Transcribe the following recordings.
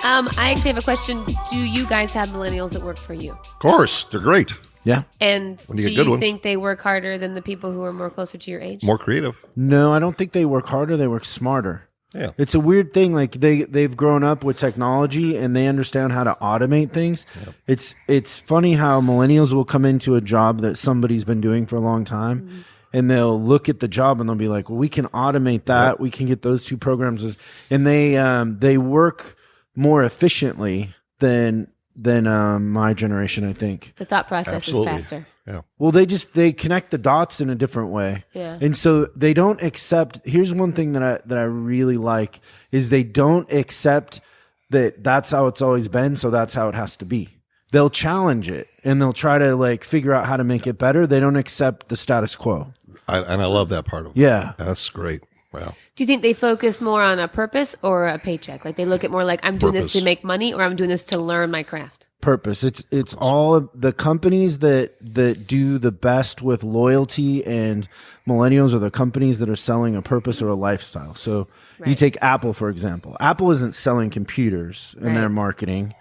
I actually have a question. Do you guys have millennials that work for you? Of course, they're great. Yeah. And When you do get good you ones. think they work harder than the people who are more closer to your age? More creative. No, I don't think they work harder. They work smarter. Yeah. It's a weird thing. Like they've grown up with technology and they understand how to automate things. Yeah. It's funny how millennials will come into a job that somebody's been doing for a long time. Mm-hmm. And they'll look at the job and they'll be like, well, we can automate that. Yep. We can get those two programs. And they work more efficiently than my generation, I think. The thought process is faster. Yeah. Well, they connect the dots in a different way. Yeah. And so they don't accept. Here's one thing that I really like is they don't accept that that's how it's always been, so that's how it has to be. They'll challenge it and they'll try to like figure out how to make it better. They don't accept the status quo. And I love that part of it. Yeah. That's great. Wow. Do you think they focus more on a purpose or a paycheck? Like they look at more like I'm doing this to make money or I'm doing this to learn my craft? Purpose. It's all of the companies that do the best with loyalty and millennials are the companies that are selling a purpose or a lifestyle. So you take Apple, for example. Apple isn't selling computers in their marketing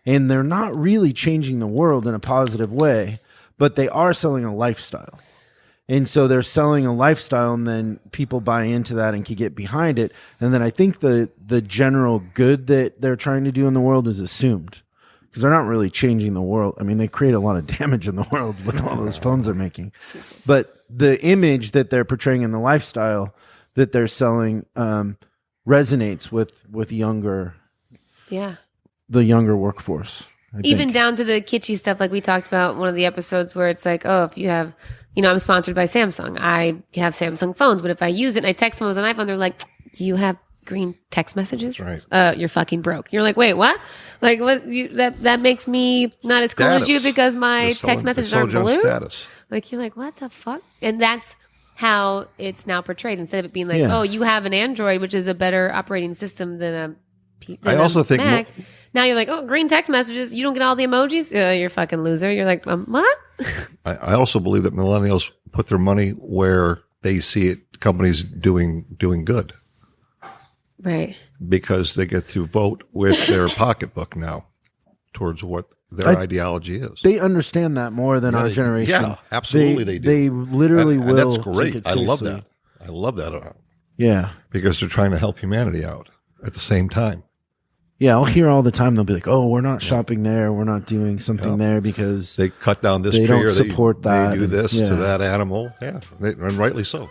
and they're not really changing the world in a positive way, but they are selling a lifestyle. And so they're selling a lifestyle and then people buy into that and can get behind it. And then I think the general good that they're trying to do in the world is assumed because they're not really changing the world. I mean, they create a lot of damage in the world with all those phones they're making. Jesus. But the image that they're portraying in the lifestyle that they're selling resonates with younger, the younger workforce. Even down to the kitschy stuff like we talked about one of the episodes where it's like, oh, if you have, I'm sponsored by Samsung. I have Samsung phones, but if I use it and I text someone with an iPhone, they're like, you have green text messages? That's right. You're fucking broke. You're like, wait, what? Like what? That makes me not as cool as you because my text messages aren't blue? Status. Like you're like, what the fuck? And that's how it's now portrayed. Instead of it being like, oh, you have an Android, which is a better operating system than I also think Mac. Now you're like, oh, green text messages. You don't get all the emojis? You're a fucking loser. You're like, what? I also believe that millennials put their money where they see it, companies doing good. Right. Because they get to vote with their pocketbook now towards what their ideology is. They understand that more than our generation. Yeah, absolutely they do. They literally will. And that's great. Take it I love seriously. that. I love that. Yeah. Because they're trying to help humanity out at the same time. Yeah, I'll hear all the time. They'll be like, "Oh, we're not shopping there. We're not doing something there because they cut down this they tree don't or support that. They do this Yeah. to that animal." Yeah, and rightly so.